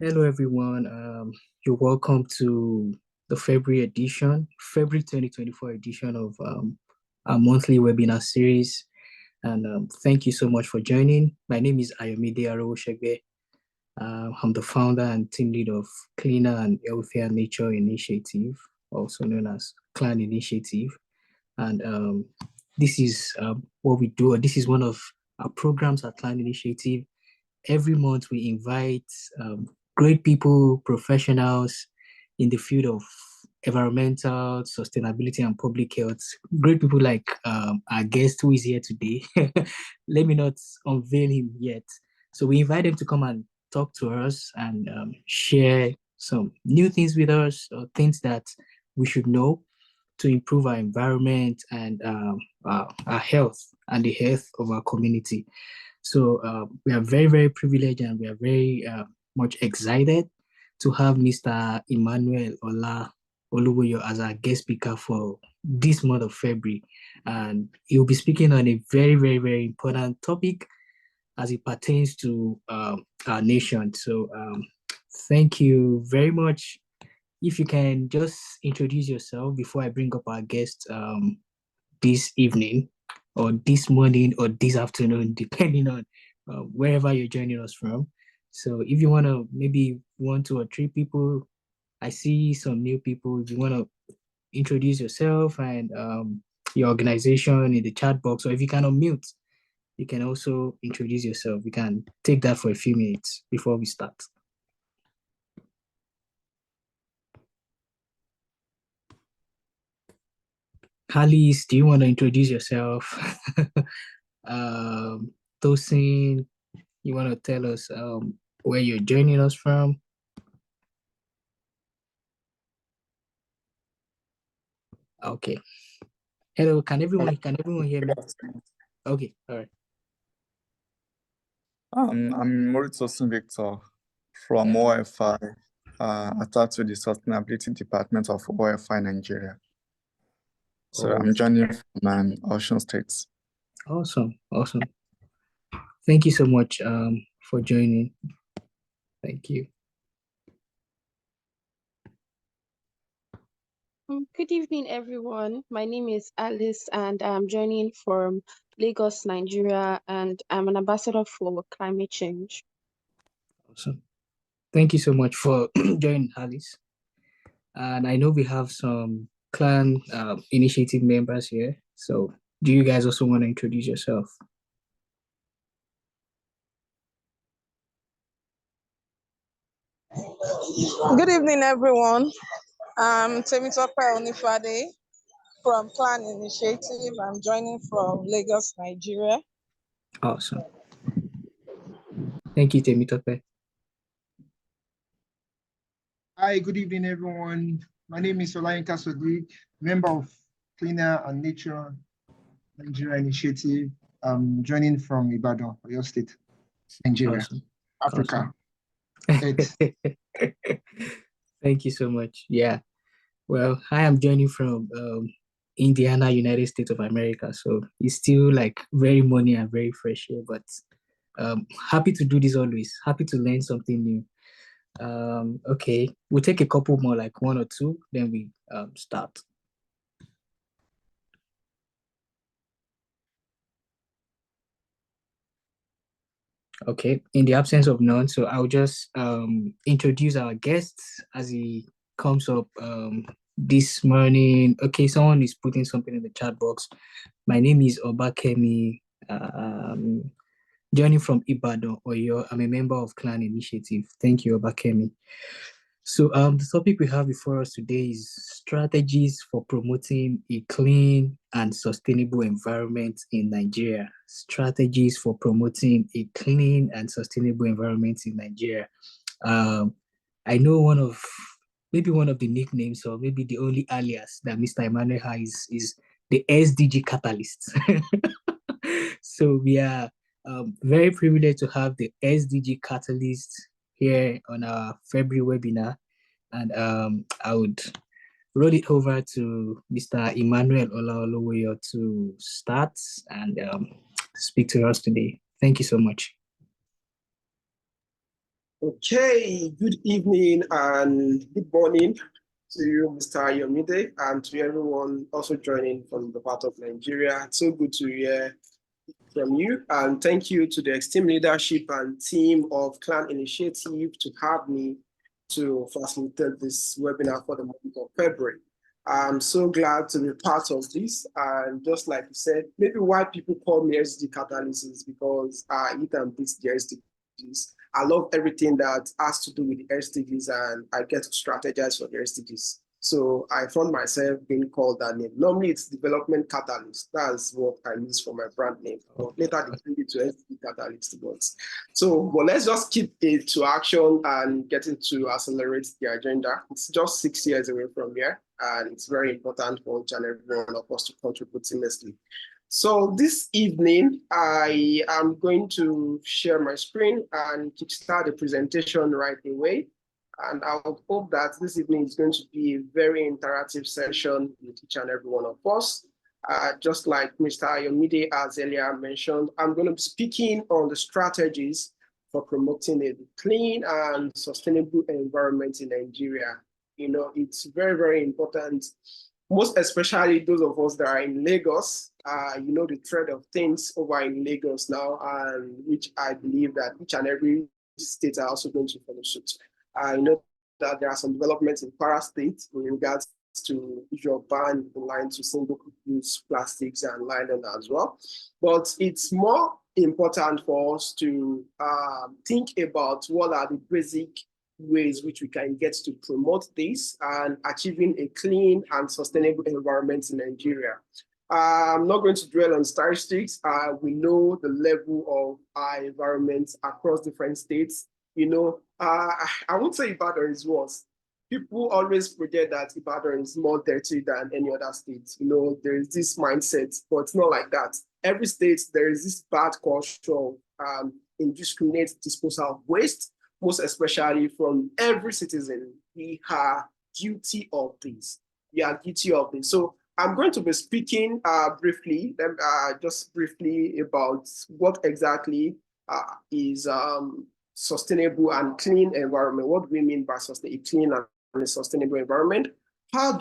Hello, everyone. You're welcome to the February 2024 edition of our monthly webinar series. And thank you so much for joining. My name is Ayomide Arowoshegbe. I'm the founder and team lead of Cleaner and Healthier Nature Initiative, also known as Clan Initiative. And this is what we do. This is one of our programs at Clan Initiative. Every month we invite um, great people, professionals in the field of environmental sustainability and public health. Great people like our guest who is here today. Let me not unveil him yet. So we invite them to come and talk to us and share some new things with us, or things that we should know to improve our environment and our health and the health of our community. So we are very, very privileged, and we are very much excited to have Mr. Emmanuel Oluwoyo as our guest speaker for this month of February. And he will be speaking on a very, very, very important topic as it pertains to our nation. So thank you very much. If you can just introduce yourself before I bring up our guest this evening, or this morning, or this afternoon, depending on wherever you're joining us from. So if you want to, maybe 1, 2, or 3 people, I see some new people. If you want to introduce yourself and your organization in the chat box, or if you can unmute, you can also introduce yourself. We can take that for a few minutes before we start. Alice, do you want to introduce yourself? um, Tosin, you want to tell us where you're joining us from? Okay. Hello, can everyone hear me? Okay, all right. I'm Maurice Victor from OFI, attached to the Sustainability Department of OFI Nigeria. So I'm joining from Ocean State. Awesome, awesome. Thank you so much for joining. Thank you. Good evening, everyone. My name is Alice, and I'm joining from Lagos, Nigeria, and I'm an ambassador for climate change. Awesome. Thank you so much for joining, Alice. And I know we have some clan initiative members here. So do you guys also want to introduce yourself? Good evening, everyone. I'm Temitope Onifade from Clan Initiative. I'm joining from Lagos, Nigeria. Awesome. Thank you, Temitope. Hi, good evening, everyone. My name is Olayinka Sodiq, member of Cleaner and Nature Nigeria Initiative. I'm joining from Ibadan, Oyo State, Nigeria, Awesome. Africa. Awesome. Thank you so much. Yeah. Well, I am joining from Indiana, United States of America. So it's still like very morning and very fresh here, but happy to do this always. Happy to learn something new. Okay, we'll take a couple more, like 1 or 2, then we start. Okay, in the absence of none, so I'll just introduce our guests as he comes up this morning. Okay, someone is putting something in the chat box. My name is Obakemi, joining from Ibadan, Oyo. I'm a member of Clan Initiative. Thank you, Obakemi. So the topic we have before us today is strategies for promoting a clean and sustainable environment in Nigeria. Strategies for promoting a clean and sustainable environment in Nigeria. I know maybe one of the nicknames, or maybe the only alias that Mr. Emmanuel has is the SDG Catalyst. So we are very privileged to have the SDG Catalyst here on our February webinar, and I would roll it over to Mr. Emmanuel Olaoluwoyo to start and speak to us today. Thank you so much. Okay, good evening and good morning to you, Mr. Yomide, and to everyone also joining from the part of Nigeria. It's so good to hear from you, and thank you to the esteemed leadership and team of Clan Initiative to have me to facilitate this webinar for the month of February. I'm so glad to be part of this, and just like you said, maybe why people call me SDG Catalyst is because I eat and beat the SDGs. I love everything that has to do with the SDGs, and I get to strategize for the SDGs. So I found myself being called that name. Normally it's Development Catalyst. That's what I use for my brand name. But later they changed it to SDG Catalyst. But let's just keep it to action and getting to accelerate the agenda. It's just 6 years away from here, and it's very important for each and every one of us to contribute seamlessly. So this evening, I am going to share my screen and kickstart the presentation right away. And I would hope that this evening is going to be a very interactive session with each and every one of us. Just like Mr. Ayomide has earlier mentioned, I'm going to be speaking on the strategies for promoting a clean and sustainable environment in Nigeria. You know, it's very, very important, most especially those of us that are in Lagos. You know, the thread of things over in Lagos now, and which I believe that each and every state are also going to follow suit. I know that there are some developments in Kwara State in regards to your ban in line to single-use plastics and nylon as well. But it's more important for us to think about what are the basic ways which we can get to promote this and achieving a clean and sustainable environment in Nigeria. I'm not going to dwell on statistics. We know the level of our environments across different states. You know, I won't say Ibadan is worse. People always forget that Ibadan is more dirty than any other state. You know, there is this mindset, but it's not like that. Every state, there is this bad culture of indiscriminate disposal of waste, most especially from every citizen. We are guilty of this. We are guilty of this. So I'm going to be speaking briefly about what exactly is sustainable and clean environment. What do we mean by a clean and sustainable environment? How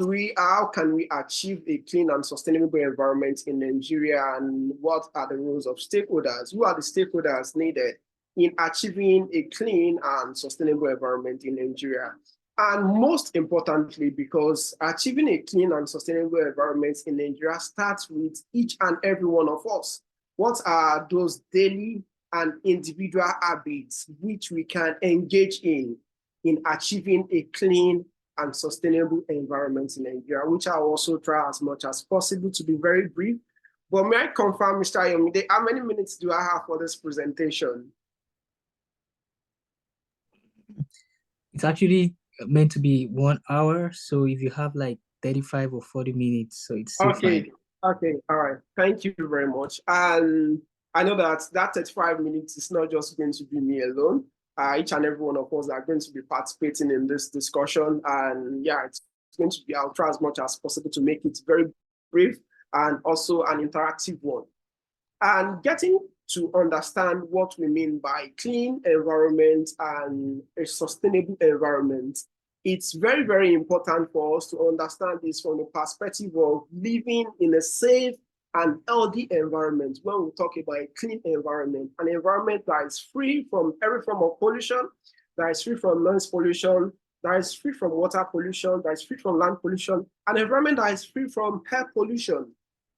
can we achieve a clean and sustainable environment in Nigeria, and what are the roles of stakeholders? Who are the stakeholders needed in achieving a clean and sustainable environment in Nigeria? And most importantly, because achieving a clean and sustainable environment in Nigeria starts with each and every one of us. What are those daily and individual habits which we can engage in achieving a clean and sustainable environment in Nigeria, which I'll also try as much as possible to be very brief. But may I confirm, Mr. Ayomide, how many minutes do I have for this presentation? It's actually meant to be 1 hour. So if you have like 35 or 40 minutes, so it's still fine. Okay, all right. Thank you very much. And I know that 35 minutes is not just going to be me alone. Each and every one of us are going to be participating in this discussion. And yeah, it's going to be, I'll try as much as possible to make it very brief and also an interactive one. And getting to understand what we mean by clean environment and a sustainable environment, it's very, very important for us to understand this from the perspective of living in a safe and healthy environment. When we talk about a clean environment, an environment that is free from every form of pollution, that is free from noise pollution, that is free from water pollution, that is free from land pollution, an environment that is free from air pollution.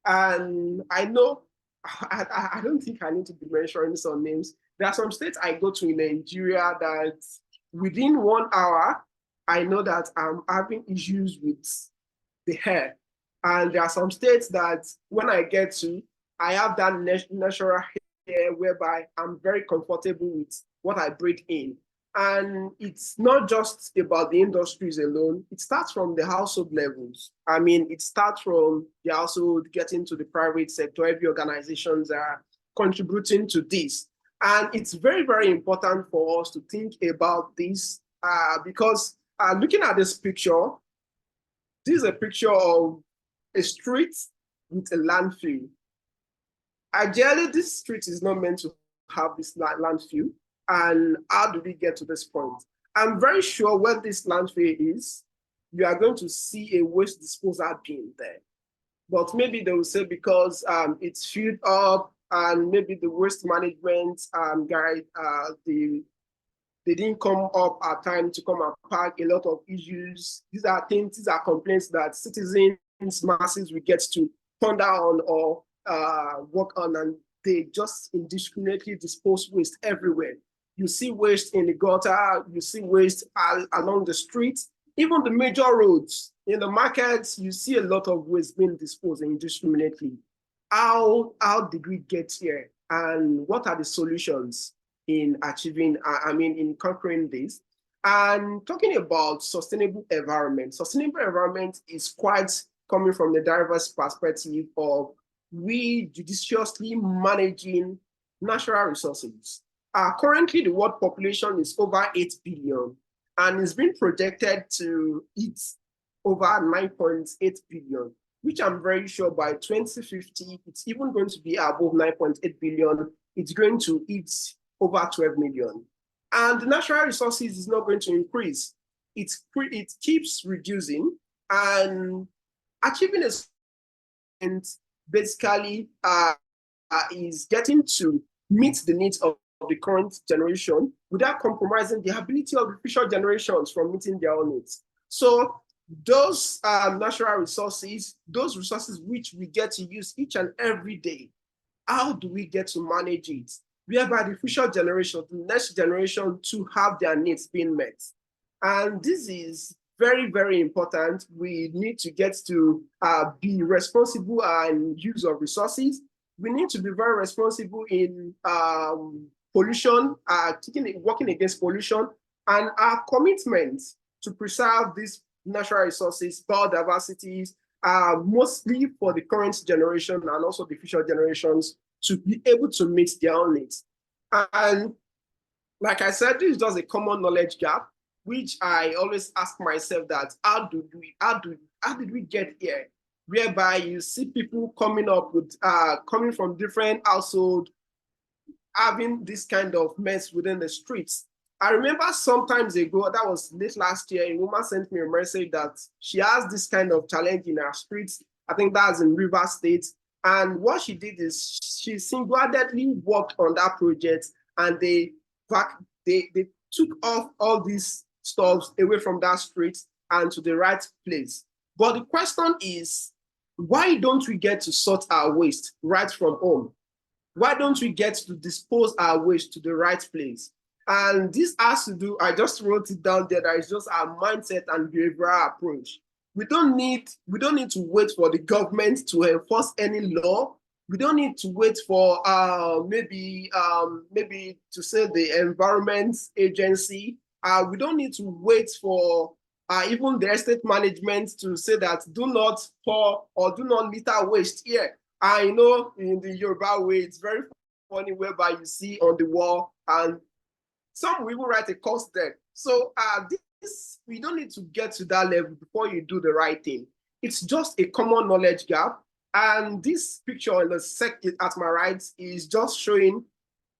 And I know, I don't think I need to be mentioning some names. There are some states I go to in Nigeria that within 1 hour, I know that I'm having issues with the air. And there are some states that when I get to, I have that natural air whereby I'm very comfortable with what I breathe in. And it's not just about the industries alone. It starts from the household levels. I mean, it starts from the household getting to the private sector. Every organizations are contributing to this. And it's very, very important for us to think about this because looking at this picture, this is a picture of a street with a landfill. Ideally, this street is not meant to have this landfill. and how do we get to this point? I'm very sure when this landfill is, you are going to see a waste disposal bin there. But maybe they will say because it's filled up and maybe the waste management guy, they didn't come up at time to come and pack a lot of issues. These are things, these are complaints that citizens, masses will get to ponder on or work on, and they just indiscriminately dispose waste everywhere. You see waste in the gutter, you see waste along the streets, even the major roads. In the markets, you see a lot of waste being disposed indiscriminately. How did we get here? And what are the solutions in achieving, in conquering this? And talking about sustainable environment is quite coming from the diverse perspective of we judiciously managing natural resources. Currently, the world population is over 8 billion and is being projected to hit over 9.8 billion, which I'm very sure by 2050, it's even going to be above 9.8 billion. It's going to hit over 12 million. And the natural resources is not going to increase. It keeps reducing, and achieving a basically is getting to meet the needs of the current generation without compromising the ability of the future generations from meeting their own needs. So those natural resources, those resources which we get to use each and every day, how do we get to manage it? Whereby the future generation, the next generation, to have their needs being met. And this is very, very important. We need to get to be responsible in use of resources. We need to be very responsible in pollution, working against pollution, and our commitment to preserve these natural resources, biodiversities, mostly for the current generation and also the future generations to be able to meet their own needs. And like I said, this is just a common knowledge gap, which I always ask myself that how did we get here? Whereby you see people coming up with, coming from different households, having this kind of mess within the streets. I remember sometimes ago, that was late last year, a woman sent me a message that she has this kind of challenge in her streets. I think that's in Rivers State. And what she did is she single-handedly worked on that project, and they took off all these stuff away from that street and to the right place. But the question is, why don't we get to sort our waste right from home? Why don't we get to dispose our waste to the right place? And this has to do, I just wrote it down there, that is just our mindset and behavioral approach. We don't need to wait for the government to enforce any law. We don't need to wait for maybe to say the Environment Agency. We don't need to wait for even the estate management to say that do not pour or do not litter waste here. I know in the Yoruba way, it's very funny whereby you see on the wall, and some will even write a cost there. So we don't need to get to that level before you do the right thing. It's just a common knowledge gap. And this picture in the second at my right is just showing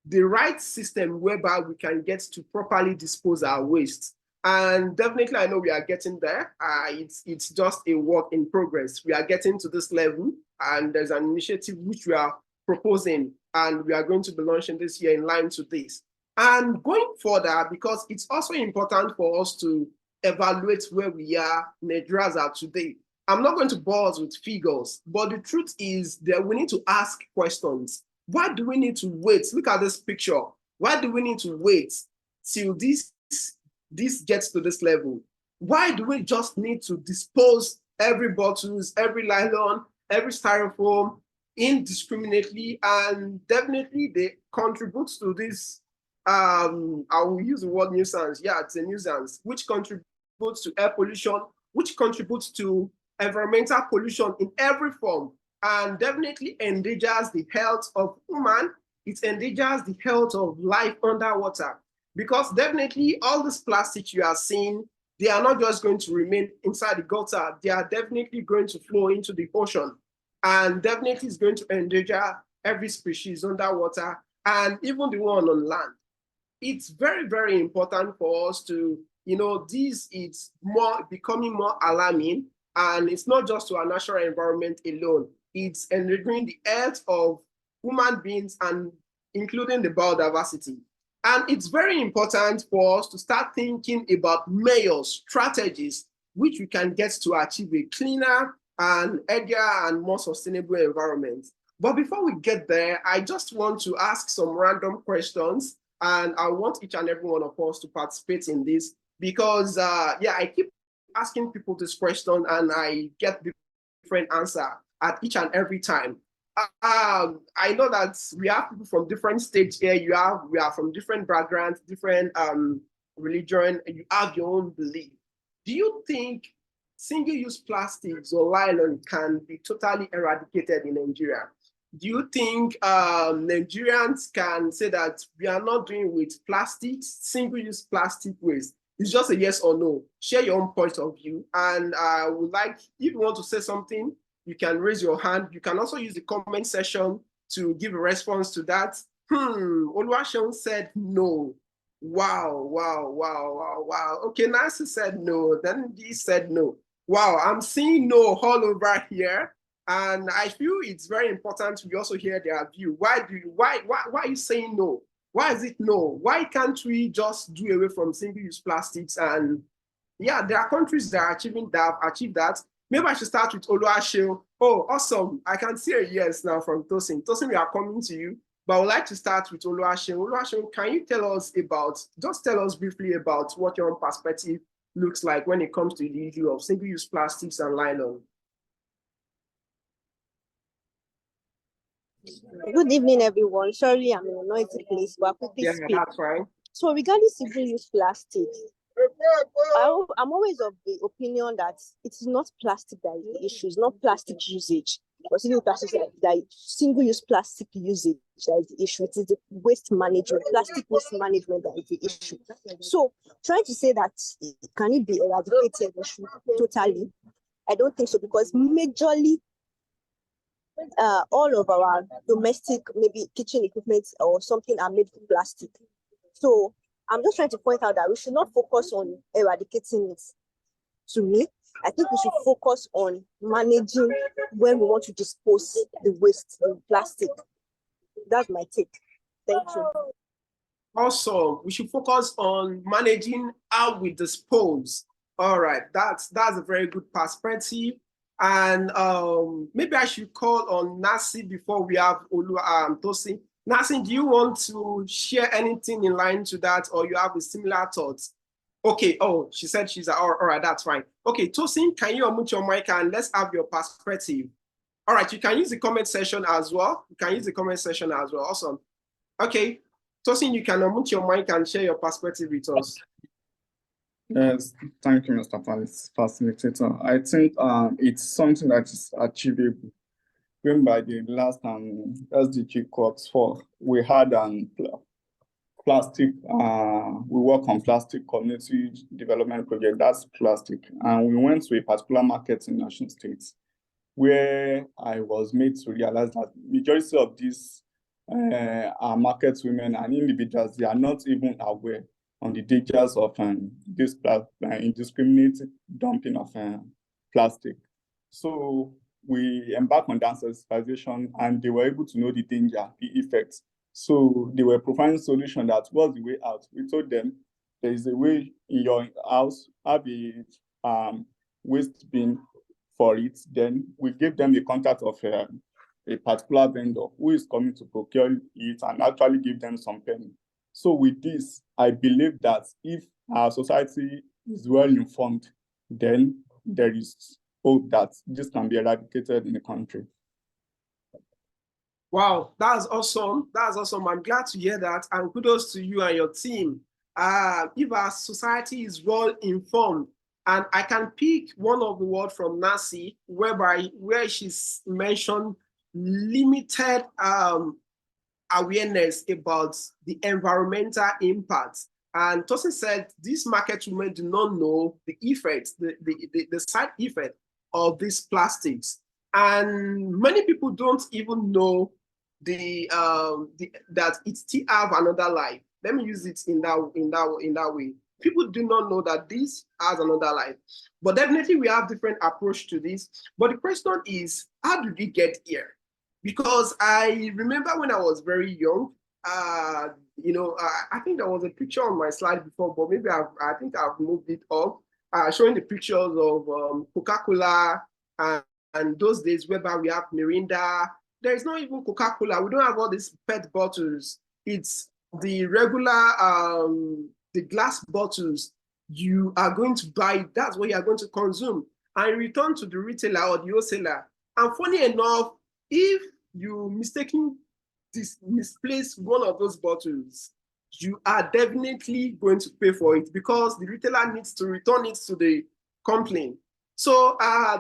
the right system whereby we can get to properly dispose our waste. And definitely, I know we are getting there. It's just a work in progress. We are getting to this level, and there's an initiative which we are proposing, and we are going to be launching this year in line to this. And going further, because it's also important for us to evaluate where we are, Nigerians are today. I'm not going to bore us with figures, but the truth is that we need to ask questions. Why do we need to wait? Look at this picture. Why do we need to wait till this gets to this level? Why do we just need to dispose every bottles, every nylon, every styrofoam indiscriminately? And definitely they contribute to this, I will use the word nuisance. Yeah, it's a nuisance, which contributes to air pollution, which contributes to environmental pollution in every form, and definitely endangers the health of human. It endangers the health of life underwater. Because definitely all this plastic you are seeing, they are not just going to remain inside the gutter. They are definitely going to flow into the ocean, and definitely is going to endanger every species underwater and even the one on land. it's very, very important for us to, this is becoming more alarming, and it's not just to our natural environment alone. It's endangering the health of human beings and including the biodiversity. And it's very important for us to start thinking about measures, strategies, which we can get to achieve a cleaner and healthier and more sustainable environment. But before we get there, I just want to ask some random questions, and I want each and every one of us to participate in this because, I keep asking people this question and I get different answer at each and every time. I know that we have people from different states here. We are from different backgrounds, different religion, and you have your own belief. Do you think single-use plastics or nylon can be totally eradicated in Nigeria? Do you think Nigerians can say that we are not doing with plastics, single-use plastic waste? It's just a yes or no. Share your own point of view. And I would like, if you want to say something, you can raise your hand. You can also use the comment section to give a response to that. Oluwaseun said no. Wow. Okay, Nancy said no. Then Dee said no. Wow, I'm seeing no all over here. And I feel it's very important we also hear their view. Why are you saying no? Why is it no? Why can't we just do away from single-use plastics? And yeah, there are countries that are achieving that, have achieved that. Maybe I should start with Oluwaseun. Oh, awesome. I can see a yes now from Tosin. Tosin, we are coming to you. But I would like to start with Oluwaseun. Oluwaseun, can you tell us briefly about what your own perspective looks like when it comes to the issue of single-use plastics and nylon? Good evening, everyone. Sorry, I'm in a noisy place, but I'll quickly speak. That's fine. So regarding single-use plastics, I'm always of the opinion that it's not plastic that is the issue. It's not plastic usage. Or single-use plastic usage that is the issue. It is the waste management, plastic waste management that is the issue. So trying to say that can it be eradicated totally? I don't think so, because majorly all of our domestic, maybe kitchen equipment or something are made from plastic. So I'm just trying to point out that we should not focus on eradicating it. To me, I think we should focus on managing when we want to dispose the waste, the plastic. That's my take. Thank you. Also, we should focus on managing how we dispose. All right, that's a very good perspective. And maybe I should call on Nasi before we have Tosin. Nasi, do you want to share anything in line to that, or you have a similar thoughts? Okay, oh, she said she's all right, that's fine. Okay, Tosin, can you unmute your mic and let's have your perspective? All right, you can use the comment section as well. Awesome. Okay, Tosin, you can unmute your mic and share your perspective with us. Yes, thank you, Mr. Facilitator. I think it's something that is achievable. Going by the last SDG Corps 4, we had plastic, we work on plastic community development project, that's plastic. And we went to a particular market in Osun State where I was made to realize that majority of these are market women and individuals, they are not even aware on the dangers of this indiscriminate dumping of plastic. So we embarked on that sensitization and they were able to know the danger, the effects. So they were providing solution that was the way out. We told them there is a way in your house, have a waste bin for it. Then we gave them the contact of a particular vendor who is coming to procure it and actually give them some penny. So with this, I believe that if our society is well informed, then there is hope that this can be eradicated in the country. Wow, that's awesome. That's awesome. I'm glad to hear that. And kudos to you and your team. If our society is well informed, and I can pick one of the words from Nasi, where she's mentioned limited awareness about the environmental impact. And Tosin said these market women do not know the effects, the side effect of these plastics. And many people don't even know that it still have another life. Let me use it in that way. People do not know that this has another life. But definitely we have different approach to this. But the question is, how did we get here? Because I remember when I was very young, I think there was a picture on my slide before, but maybe I think I've moved it up, showing the pictures of Coca-Cola and those days whereby we have Mirinda. There is not even Coca-Cola. We don't have all these PET bottles. It's the regular, the glass bottles. You are going to buy, that's what you are going to consume, and return to the retailer or the wholesaler. And funny enough, if you mistakenly misplace one of those bottles, you are definitely going to pay for it because the retailer needs to return it to the company. So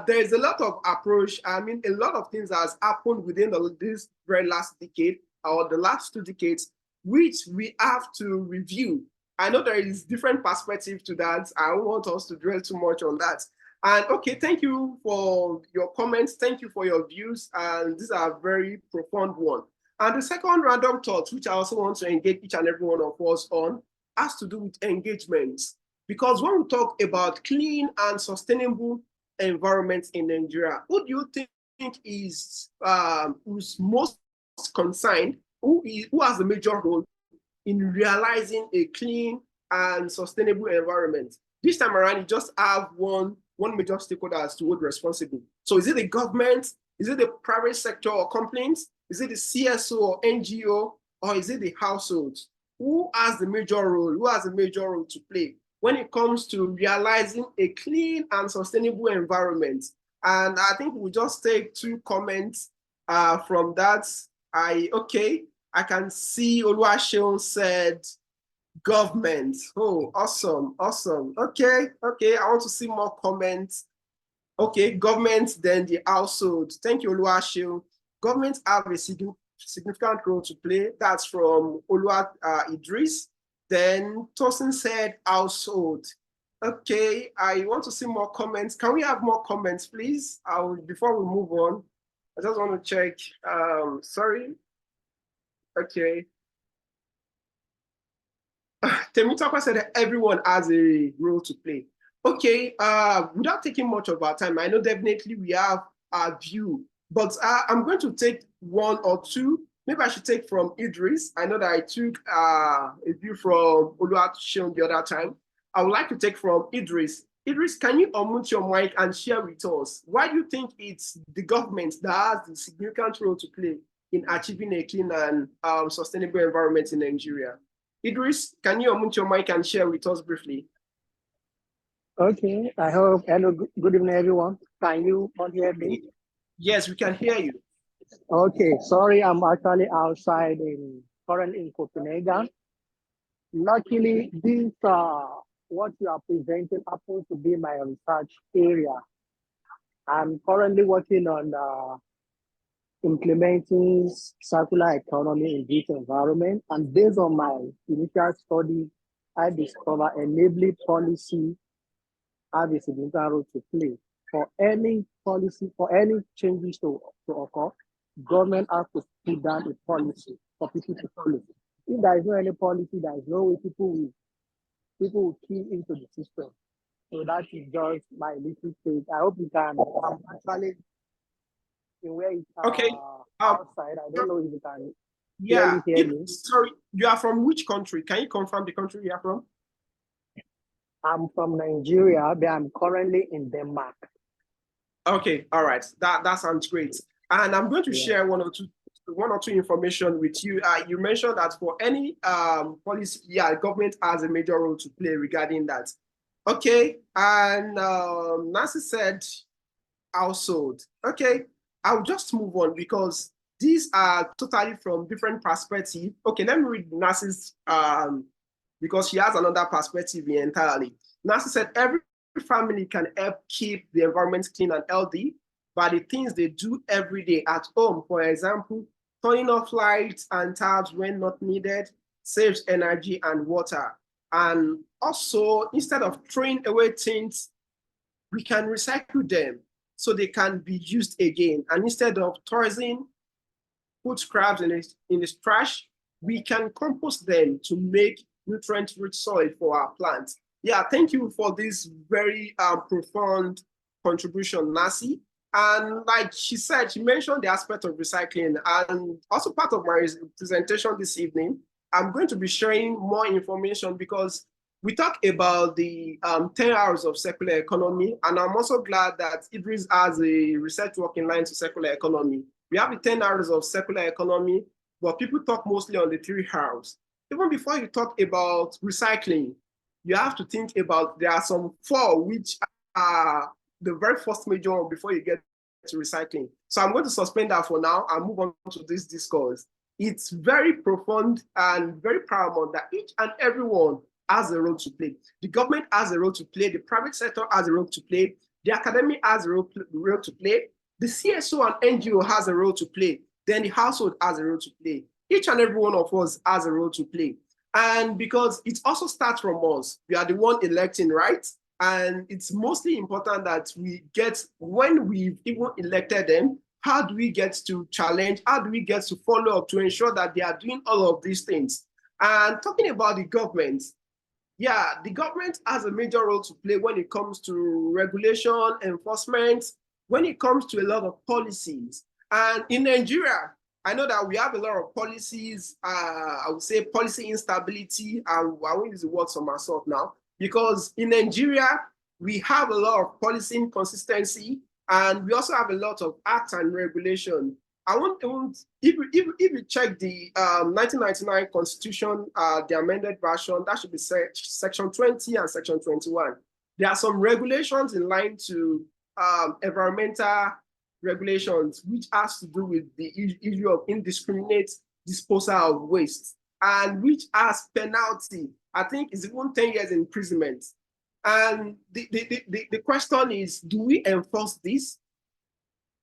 there is a lot of approach. I mean, a lot of things has happened within this very last decade or the last 2 decades, which we have to review. I know there is different perspective to that. I don't want us to dwell too much on that. And okay, thank you for your comments. Thank you for your views. And these are a very profound one. And the second random thought, which I also want to engage each and every one of us on, has to do with engagement. Because when we talk about clean and sustainable environments in Nigeria, who do you think is who's most concerned, who has the major role in realizing a clean and sustainable environment? This time around, you just have one major stakeholder as to who's responsible. So is it the government? Is it the private sector or companies? Is it the CSO or NGO? Or is it the households? Who has the major role? Who has a major role to play when it comes to realizing a clean and sustainable environment? And I think we'll just take 2 comments from that. I can see Oluwaseun said government. Oh, awesome. Okay, I want to see more comments. Okay, government, then the household. Thank you, Oluwaseun. Governments have a significant role to play. That's from Olua Idris. Then Tosin said household. Okay, I want to see more comments. Can we have more comments, please? Before we move on, I just want to check. Sorry. Okay. Temitope said that everyone has a role to play. Okay, without taking much of our time, I know definitely we have our view, but I'm going to take 1 or 2. Maybe I should take from Idris. I know that I took a view from Oluwaseun the other time. I would like to take from Idris. Idris, can you unmute your mic and share with us? Why do you think it's the government that has the significant role to play in achieving a clean and sustainable environment in Nigeria? Idris, can you unmute your mic and share with us briefly? Okay, I hope. Hello, good evening, everyone. Can you all hear me? Yes, we can hear you. Okay, sorry, I'm actually outside currently in Copenhagen. Luckily, this what you are presenting happens to be my research area. I'm currently working on implementing circular economy in this environment, and based on my initial study, I discovered enabling policy have a significant role to play. For any policy, for any changes to occur, government has to put down a policy for people to follow. If there is no any policy, there is no way people will key into the system. So that is just my little take. I hope you can. I'm actually in where it's outside. I don't know if you can. Yeah. Sorry, you are from which country? Can you confirm the country you are from? I'm from Nigeria, but I'm currently in Denmark. Okay, all right. That sounds great. And I'm going to share one or two information with you. You mentioned that for any policy, government has a major role to play regarding that. Okay, and Nancy said household. Okay, I'll just move on because these are totally from different perspectives. Okay, let me read Nancy's because she has another perspective entirely. Nancy said every family can help keep the environment clean and healthy by the things they do every day at home. For example, turning off lights and taps when not needed saves energy and water. And also, instead of throwing away things, we can recycle them so they can be used again. And instead of tossing food scraps in the trash, we can compost them to make nutrient-rich soil for our plants. Yeah, thank you for this very profound contribution, Nasi. And like she said, she mentioned the aspect of recycling. And also part of my presentation this evening, I'm going to be sharing more information because we talk about the 10 hours of circular economy. And I'm also glad that Idris has a research work in line to circular economy. We have the 10 hours of circular economy, but people talk mostly on the 3 hours. Even before you talk about recycling, you have to think about there are some 4 which are the very first major one before you get to recycling. So I'm going to suspend that for now and move on to this discourse. It's very profound and very paramount that each and everyone has a role to play. The government has a role to play, the private sector has a role to play, the academy has a role to play, the CSO and NGO has a role to play, then the household has a role to play. Each and every one of us has a role to play. And because it also starts from us, we are the one electing, right? And it's mostly important that we get, when we've even elected them, how do we get to challenge? How do we get to follow up to ensure that they are doing all of these things? And talking about the government, yeah, the government has a major role to play when it comes to regulation, enforcement, when it comes to a lot of policies. And in Nigeria, I know that we have a lot of policies, I would say policy instability, and I won't use the word for myself now, because in Nigeria, we have a lot of policy inconsistency, and we also have a lot of acts and regulation. If you check the 1999 Constitution, the amended version, that should be section 20 and section 21. There are some regulations in line to environmental regulations, which has to do with the issue of indiscriminate disposal of waste, and which has penalty. I think it's even 10 years imprisonment. And the question is, do we enforce this?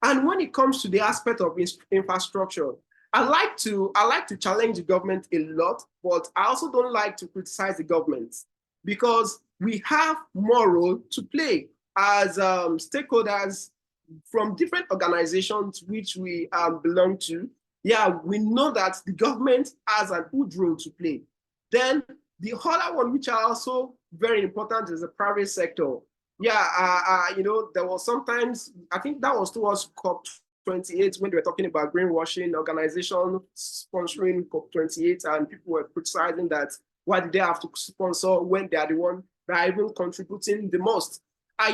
And when it comes to the aspect of infrastructure, I like to challenge the government a lot, but I also don't like to criticize the government because we have more role to play as stakeholders from different organizations which we belong to. Yeah, we know that the government has a good role to play. Then the other one, which are also very important, is the private sector. Yeah, you know, there was sometimes, I think that was towards COP28 when they were talking about greenwashing, organization sponsoring COP28, and people were criticizing that why did they have to sponsor when they are the one that are even contributing the most?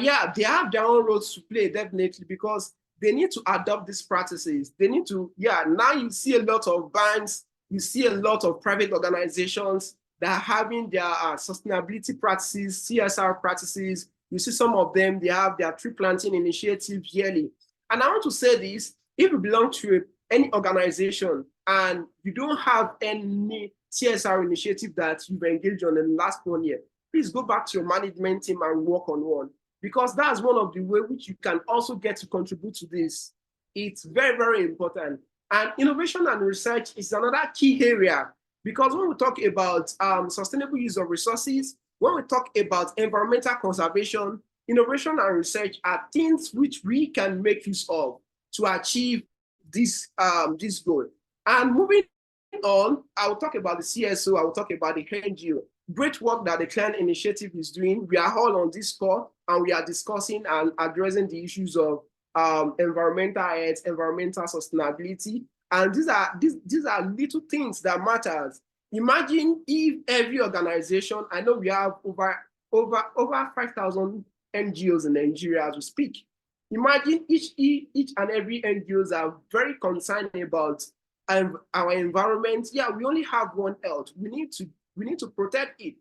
Yeah, they have their own roles to play, definitely, because they need to adopt these practices. They need to, yeah, now you see a lot of banks, you see a lot of private organizations that are having their sustainability practices, CSR practices. You see some of them, they have their tree planting initiative yearly. And I want to say this, if you belong to any organization and you don't have any CSR initiative that you've engaged on in the last 1 year, please go back to your management team and work on one, because that's one of the ways which you can also get to contribute to this. It's very, very important. And innovation and research is another key area, because when we talk about sustainable use of resources, when we talk about environmental conservation, innovation and research are things which we can make use of to achieve this, this goal. And moving on, I will talk about the CSO, I will talk about the NGO. Great work that the CLIAN initiative is doing. We are all on this call and we are discussing and addressing the issues of environmental health, environmental sustainability. And these are little things that matters. Imagine if every organization, I know we have over 5,000 NGOs in Nigeria as we speak. Imagine each and every NGOs are very concerned about our environment. Yeah, we only have one health. We need to protect it.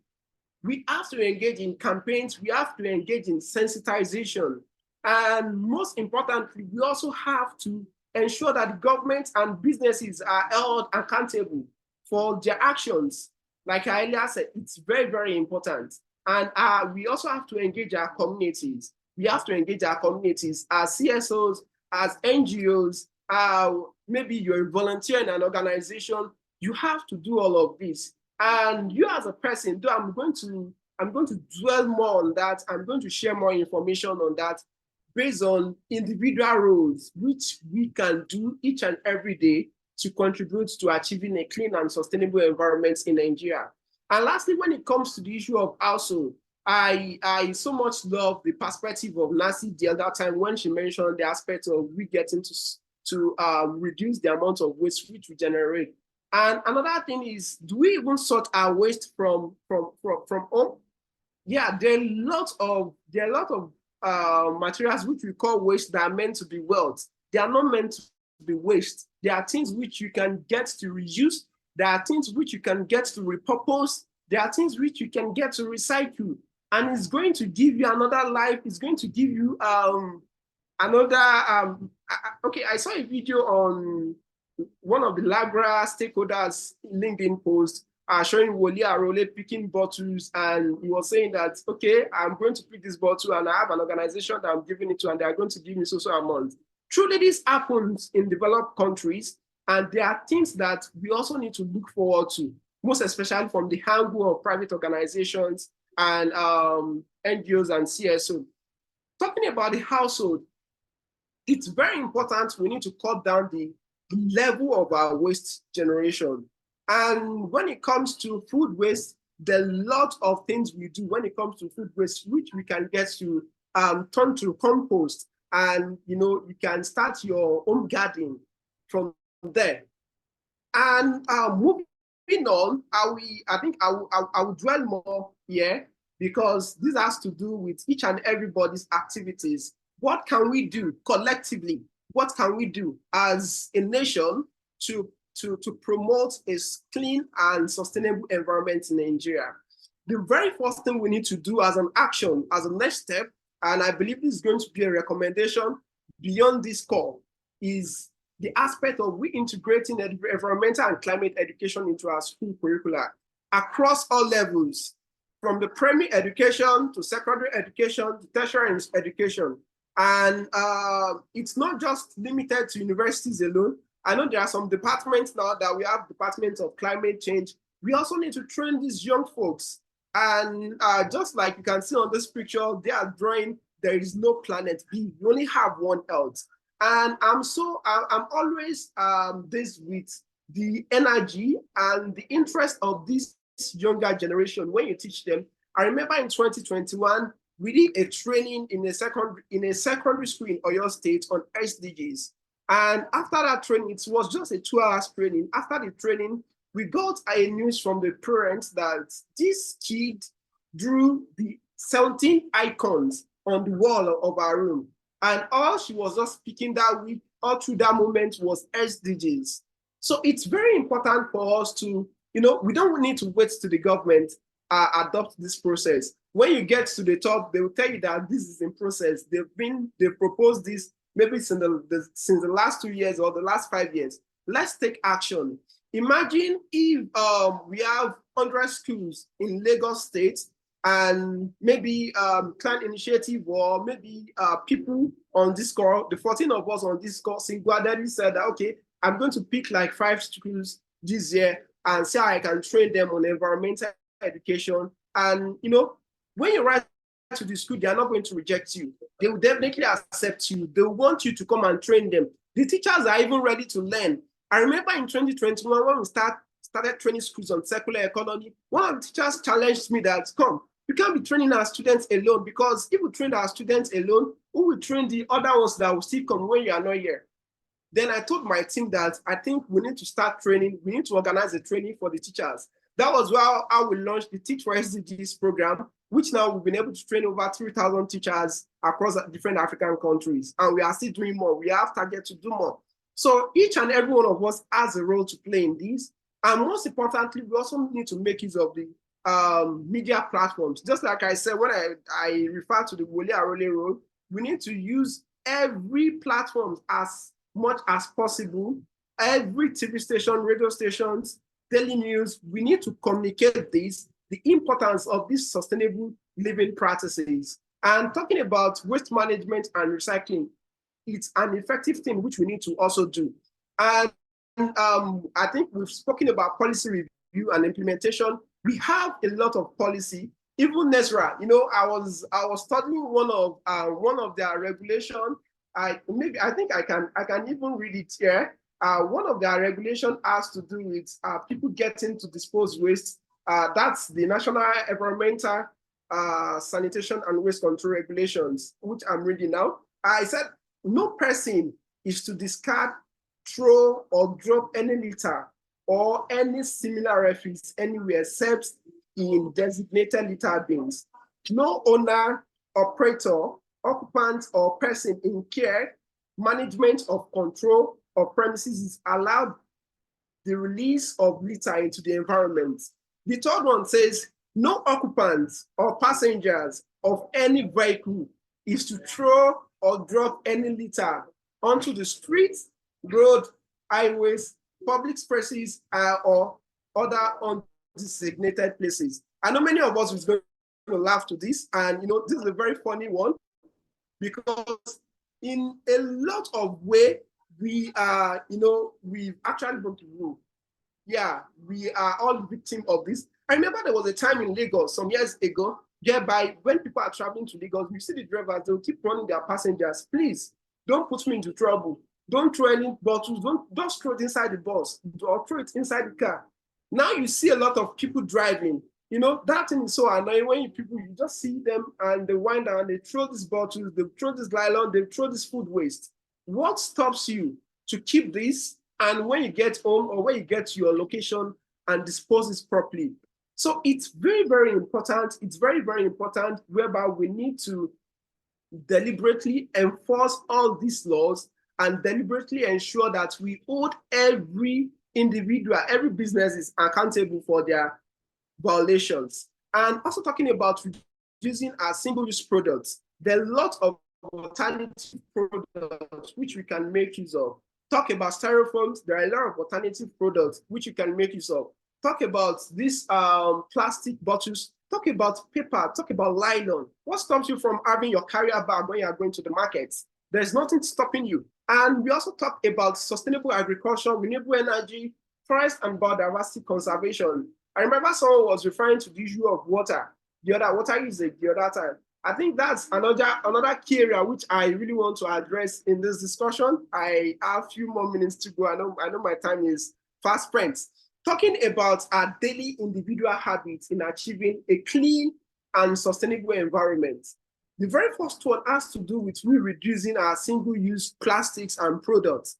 We have to engage in campaigns. We have to engage in sensitization. And most importantly, we also have to ensure that the government and businesses are held accountable for their actions. Like I earlier said, it's very, very important. And we also have to engage our communities. We have to engage our communities as CSOs, as NGOs, maybe you're a volunteer in an organization. You have to do all of this. And you as a person, though I'm going to dwell more on that, I'm going to share more information on that based on individual roles, which we can do each and every day to contribute to achieving a clean and sustainable environment in Nigeria. And lastly, when it comes to the issue of household, I so much love the perspective of Nancy the other time when she mentioned the aspect of we getting to reduce the amount of waste which we generate. And another thing is, do we even sort our waste from home? Yeah, there are a lot of materials which we call waste that are meant to be wealth. They are not meant to be waste. There are things which you can get to reuse. There are things which you can get to repurpose. There are things which you can get to recycle. And it's going to give you another life. It's going to give you another, okay, I saw a video on one of the Labra stakeholders LinkedIn post showing Wole Arole picking bottles, and he was saying that, okay, I'm going to pick this bottle and I have an organization that I'm giving it to and they're going to give me so amount. Truly, this happens in developed countries, and there are things that we also need to look forward to, most especially from the angle of private organizations and NGOs and CSO. Talking about the household, it's very important we need to cut down the level of our waste generation. And when it comes to food waste, there are a lot of things we do when it comes to food waste, which we can get to turn to compost. And you can start your own garden from there. And moving on, I think I will dwell more here, because this has to do with each and everybody's activities. What can we do collectively? What can we do as a nation to promote a clean and sustainable environment in Nigeria? The very first thing we need to do as an action, as a next step, and I believe this is going to be a recommendation beyond this call, is the aspect of reintegrating environmental and climate education into our school curricula across all levels, from the primary education to secondary education to tertiary education. And it's not just limited to universities alone. I know there are some departments now that we have departments of climate change. We also need to train these young folks. And just like you can see on this picture, they are drawing, there is no planet B, we only have one Earth. And I'm always this with the energy and the interest of this younger generation when you teach them. I remember in 2021, we did a training in a secondary school in Oyo State on SDGs. And after that training, it was just a 2-hour training. After the training, we got a news from the parents that this kid drew the 17 icons on the wall of our room. And all she was just speaking that week, all through that moment, was SDGs. So it's very important for us to, we don't need to wait till the government adopt this process. When you get to the top, they will tell you that this is in process. They've proposed this maybe since the last 2 years or the last 5 years. Let's take action. Imagine if we have 100 schools in Lagos State, and maybe Clan Initiative or maybe people on Discord, the 14 of us on Discord, singularly said that, okay, I'm going to pick like 5 schools this year and see how I can train them on environmental education. And when you write to the school, they are not going to reject you. They will definitely accept you. They want you to come and train them. The teachers are even ready to learn. I remember in 2021, when we started training schools on circular economy, one of the teachers challenged me that, come, we can't be training our students alone, because if we train our students alone, who will train the other ones that will still come when you are not here? Then I told my team that I think we need to start training. We need to organize a training for the teachers. That was how we launched the Teach for SDGs program, which now we've been able to train over 3,000 teachers across different African countries. And we are still doing more. We have target to do more. So each and every one of us has a role to play in this. And most importantly, we also need to make use of the media platforms. Just like I said, when I refer to the Wole Arole role, we need to use every platform as much as possible. Every TV station, radio stations, daily news, we need to communicate this, the importance of these sustainable living practices. And talking about waste management and recycling, it's an effective thing which we need to also do. And I think we've spoken about policy review and implementation. We have a lot of policy. Even NESRA, I was studying one of their regulation. I think I can even read it here. One of their regulation has to do with people getting to dispose waste. That's the National Environmental Sanitation and Waste Control Regulations, which I'm reading now. I said no person is to discard, throw, or drop any litter or any similar refuse anywhere except in designated litter bins. No owner, operator, occupant, or person in care, management, of control of premises is allowed the release of litter into the environment. The third one says no occupants or passengers of any vehicle is to throw or drop any litter onto the streets, road, highways, public spaces, or other undesignated places. I know many of us is going to laugh to this, and this is a very funny one, because in a lot of way we are, we've actually broken the rule. Yeah, we are all victims of this. I remember there was a time in Lagos some years ago, whereby when people are traveling to Lagos, you see the drivers, they'll keep running their passengers. Please, don't put me into trouble. Don't throw any bottles. Don't just throw it inside the bus or throw it inside the car. Now you see a lot of people driving. That thing is so annoying when you just see them and they wind down, they throw these bottles, they throw this nylon, they throw this food waste. What stops you to keep this, and when you get home or when you get to your location, and dispose it properly? So it's very, very important. It's very, very important, whereby we need to deliberately enforce all these laws and deliberately ensure that we hold every individual, every business is accountable for their violations. And also talking about reducing our single-use products, there are lots of alternative products which we can make use of. Talk about styrofoams, there are a lot of alternative products which you can make use of. Talk about these plastic bottles, talk about paper, talk about nylon. What stops you from having your carrier bag when you are going to the market? There's nothing stopping you. And we also talk about sustainable agriculture, renewable energy, forest and biodiversity conservation. I remember someone was referring to the issue of water, water usage the other time. I think that's another key area which I really want to address in this discussion. I have a few more minutes to go. I know my time is fast spent. Talking about our daily individual habits in achieving a clean and sustainable environment. The very first one has to do with reducing our single-use plastics and products.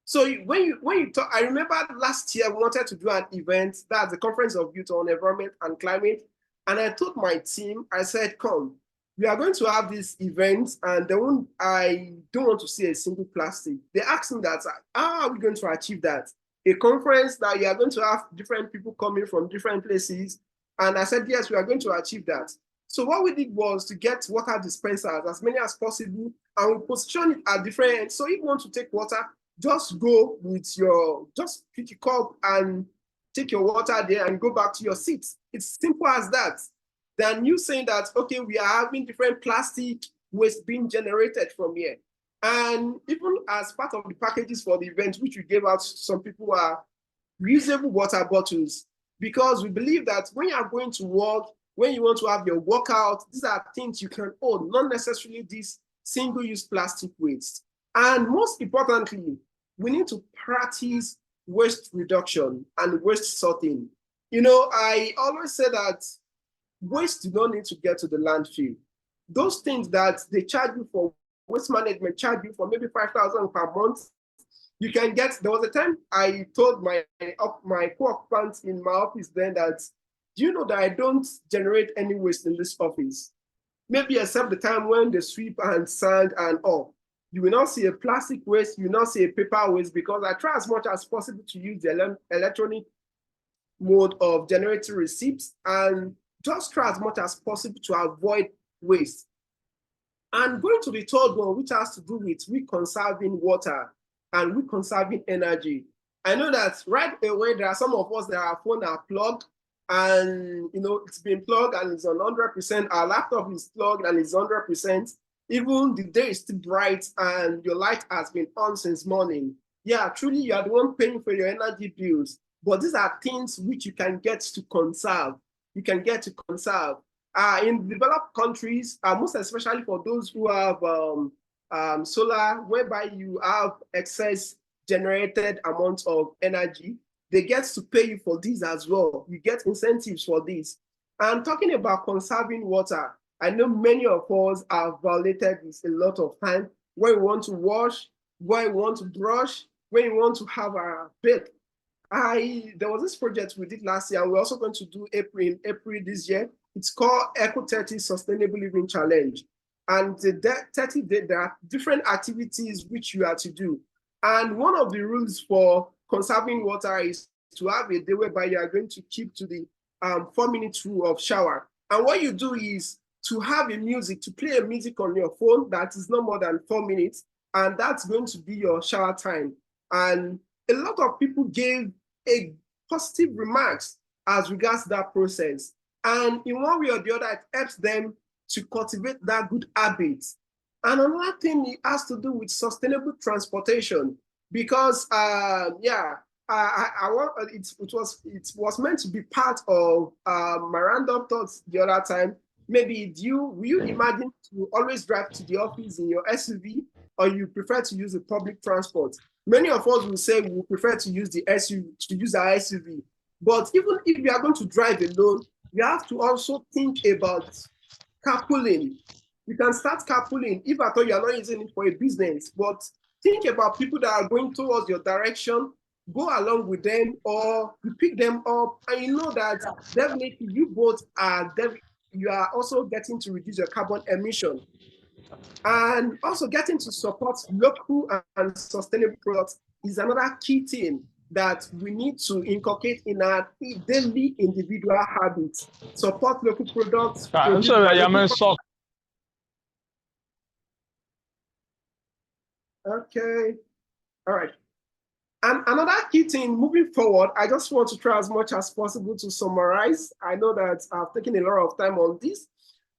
So when you talk, I remember last year we wanted to do an event, that's the Conference of Youth on Environment and Climate. And I told my team, I said, come, we are going to have this event, and I don't want to see a single plastic. They asked me that, how are we going to achieve that? A conference that you are going to have different people coming from different places. And I said, yes, we are going to achieve that. So what we did was to get water dispensers, as many as possible, and we position it at different ends. So if you want to take water, just go with just pick a cup and take your water there and go back to your seat. It's simple as that. Than you saying that, okay, we are having different plastic waste being generated from here. And even as part of the packages for the event, which we gave out, some people are reusable water bottles, because we believe that when you are going to work, when you want to have your workout, these are things you can own, not necessarily this single-use plastic waste. And most importantly, we need to practice waste reduction and waste sorting. I always say that waste do not need to get to the landfill. Those things that they charge you for, waste management charge you for maybe 5,000 per month, you can get. There was a time I told my co-occupants in my office then that, do you know that I don't generate any waste in this office? Maybe except the time when they sweep and sand and all. You will not see a plastic waste, you will not see a paper waste, because I try as much as possible to use the electronic mode of generating receipts, and just try as much as possible to avoid waste. And going to the third one, which has to do with conserving water and conserving energy. I know that right away, there are some of us that our phone are plugged, and it's been plugged and it's on 100%. Our laptop is plugged and it's 100%. Even the day is still bright and your light has been on since morning. Yeah, truly, you are the one paying for your energy bills. But these are things which you can get to conserve. You can get to conserve. In developed countries, most especially for those who have solar, whereby you have excess generated amount of energy, they get to pay you for this as well. You get incentives for this. And talking about conserving water, I know many of us have violated this a lot of time. When you want to wash, when you want to brush, when you want to have a bath. There was this project we did last year, and we're also going to do in April this year. It's called Eco 30 Sustainable Living Challenge. And the 30 days, there are different activities which you are to do. And one of the rules for conserving water is to have a day whereby you are going to keep to the 4-minute rule of shower. And what you do is to have a music, to play a music on your phone that is no more than 4 minutes, and that's going to be your shower time. And a lot of people gave a positive remarks as regards that process. And in one way or the other, it helps them to cultivate that good habit. And another thing, it has to do with sustainable transportation, because it was meant to be part of my random thoughts the other time. Maybe will you imagine to always drive to the office in your SUV, or you prefer to use the public transport? Many of us will say we prefer to use the SUV, to use our SUV. But even if you are going to drive alone, you have to also think about carpooling. You can start carpooling if at all you are not using it for a business, but think about people that are going towards your direction, go along with them, or you pick them up, and you know that definitely you both are you are also getting to reduce your carbon emission. And also getting to support local and sustainable products is another key thing that we need to inculcate in our daily individual habits. Support local products. I'm sorry, Okay. All right. And another key thing moving forward, I just want to try as much as possible to summarize. I know that I've taken a lot of time on this.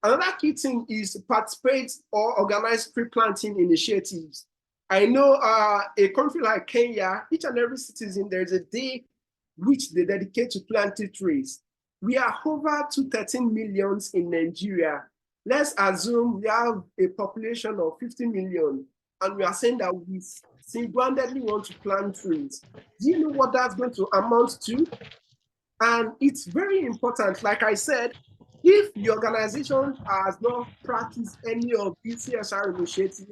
Another key thing is to participate or organize tree planting initiatives. I know a country like Kenya, each and every citizen, there's a day which they dedicate to planting trees. We are over to 13 million in Nigeria. Let's assume we have a population of 50 million, and we are saying that we single-handedly want to plant trees. Do you know what that's going to amount to? And it's very important, like I said, if the organization has not practiced any of these CSR initiatives,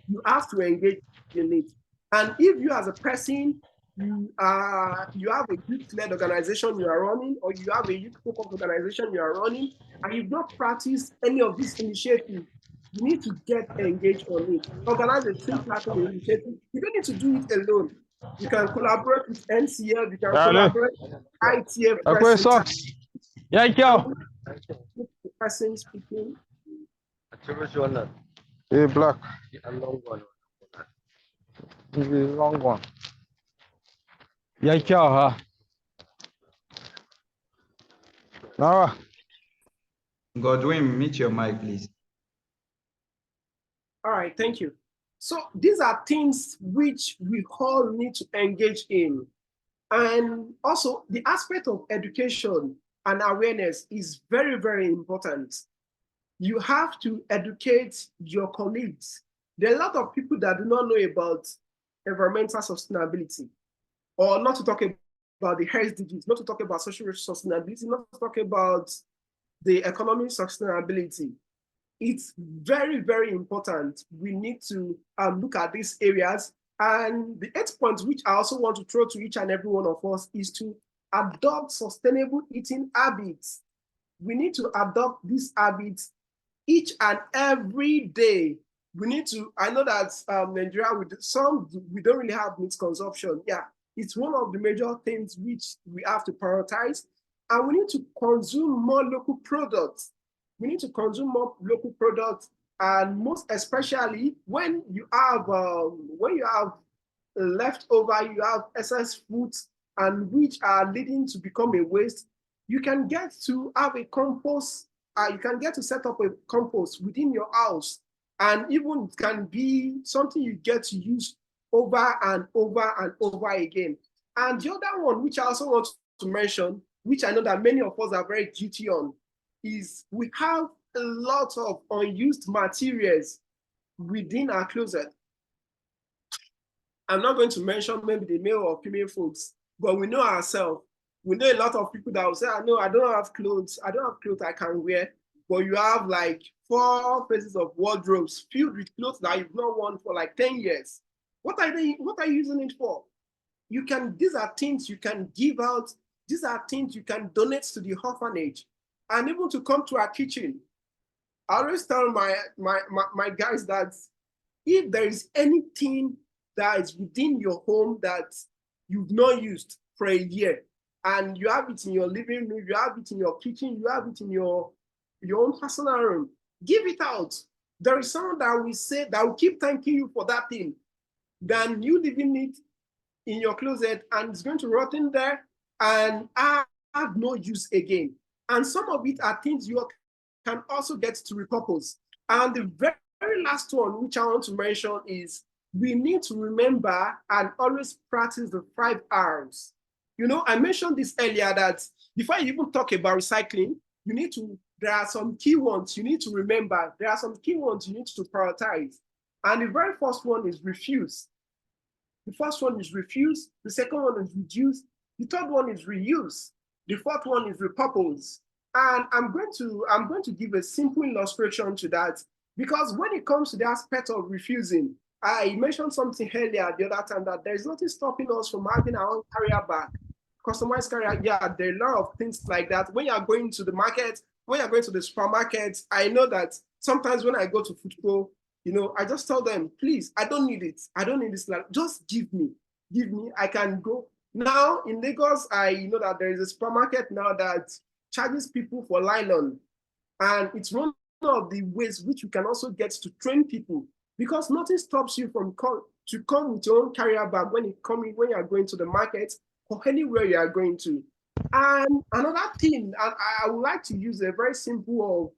you have to engage in it. And if you as a person, you have a youth-led organization you are running, or you have a youth-focused organization you are running, and you've not practiced any of these initiatives, you need to get engaged on it. Organize a tree planting initiative. You don't need to do it alone. You can collaborate with NCL, you can collaborate with ITF. Okay, socks. Thank you. The person speaking. Hey, black. The long one. Thank you, huh? Now. Godwin, meet your mic, please. All right, thank you. So these are things which we all need to engage in. And also the aspect of education and awareness is very, very important. You have to educate your colleagues. There are a lot of people that do not know about environmental sustainability, or not to talk about the SDGs, not to talk about social sustainability, not to talk about the economic sustainability. It's very, very important. We need to look at these areas. And the 8th point, which I also want to throw to each and every one of us, is to adopt sustainable eating habits. We need to adopt these habits each and every day. We need to, I know that Nigeria, we don't really have meat consumption. Yeah, it's one of the major things which we have to prioritize. And we need to consume more local products. We need to consume more local products, and most especially when you have leftover, you have excess foods, and which are leading to become a waste. You can get to have a compost. You can get to set up a compost within your house, and even it can be something you get to use over and over and over again. And the other one, which I also want to mention, which I know that many of us are very guilty on, is we have a lot of unused materials within our closet. I'm not going to mention maybe the male or female folks, but we know ourselves. We know a lot of people that will say, I know I don't have clothes. I don't have clothes I can wear. But you have like 4 pieces of wardrobes filled with clothes that you've not worn for like 10 years. What are you using it for? These are things you can give out. These are things you can donate to the orphanage. And even to come to our kitchen. I always tell my guys that if there is anything that is within your home that you've not used for a year, and you have it in your living room, you have it in your kitchen, you have it in your own personal room, give it out. There is someone that will say, that will keep thanking you for that thing, than you leaving it in your closet and it's going to rot in there and have no use again. And some of it are things you can also get to repurpose. And the very last one, which I want to mention, is we need to remember and always practice the 5 R's. You know, I mentioned this earlier that before you even talk about recycling, there are some key ones you need to remember. There are some key ones you need to prioritize. And the very first one is refuse. The first one is refuse. The second one is reduce. The third one is reuse. The fourth one is repurpose. And I'm going to give a simple illustration to that, because when it comes to the aspect of refusing, I mentioned something earlier the other time that there's nothing stopping us from having our own carrier bag, customized carrier. Yeah, there are a lot of things like that. When you're going to the market, when you're going to the supermarket, I know that sometimes when I go to Foodco, you know, I just tell them, please, I don't need it. I don't need this. Just give me, I can go. Now in Lagos, I know that there is a supermarket now that charges people for nylon. And it's one of the ways which you can also get to train people, because nothing stops you from to come with your own carrier bag when you are going to the market or anywhere you are going to. And another thing, and I would like to use a very simple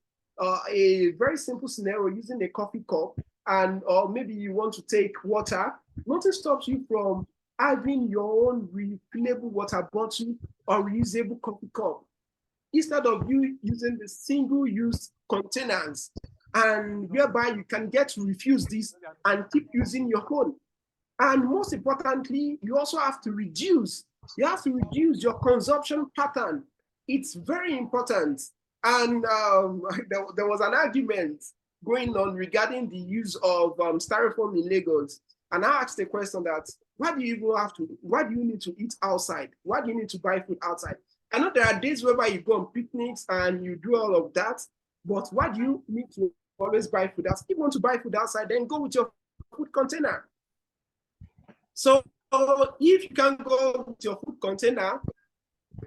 scenario using a coffee cup, or maybe you want to take water. Nothing stops you from having your own refillable water bottle or reusable coffee cup, instead of you using the single-use containers, and whereby you can get to refuse this and keep using your own. And most importantly, you also have to reduce. You have to reduce your consumption pattern. It's very important. And there was an argument going on regarding the use of styrofoam in Lagos. And I asked the question that, why do you need to eat outside? Why do you need to buy food outside? I know there are days whereby you go on picnics and you do all of that, but why do you need to always buy food outside? If you want to buy food outside, then go with your food container. So if you can go with your food container,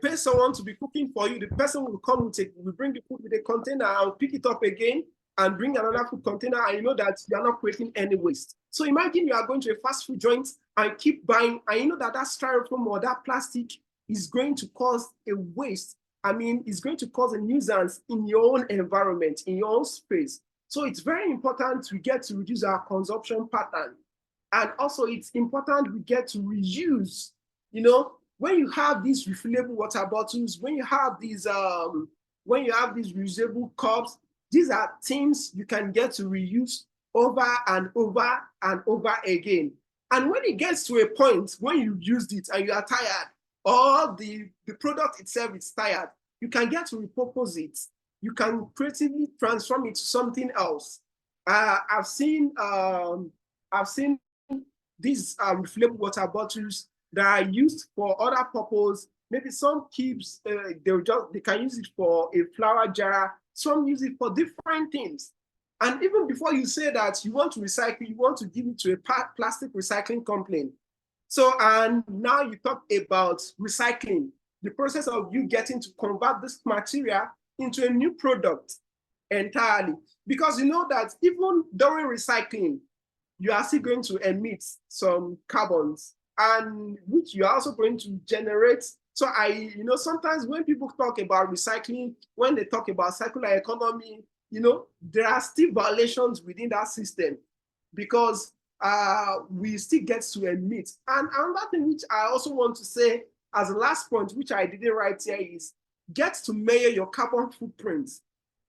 pay someone to be cooking for you, the person will come will bring the food with a container and pick it up again and bring another food container, and you know that you are not creating any waste. So imagine you are going to a fast food joint and keep buying, and you know that styrofoam or that plastic is going to cause a waste. I mean, it's going to cause a nuisance in your own environment, in your own space. So it's very important we get to reduce our consumption pattern. And also it's important we get to reuse. You know, when you have these refillable water bottles, when you have these reusable cups, these are things you can get to reuse over and over and over again. And when it gets to a point when you've used it and you are tired, or the product itself is tired, you can get to repurpose it. You can creatively transform it to something else. I've seen these refillable water bottles that are used for other purposes. Maybe some kids, they can use it for a flower jar. Some use it for different things. And even before you say that you want to recycle, you want to give it to a plastic recycling company. So, and now you talk about recycling, the process of you getting to convert this material into a new product entirely. Because you know that even during recycling, you are still going to emit some carbons, and which you are also going to generate. So sometimes when people talk about recycling, when they talk about circular economy, there are still violations within that system, because we still get to emit. And another thing which I also want to say as a last point, which I didn't write here, is get to measure your carbon footprint.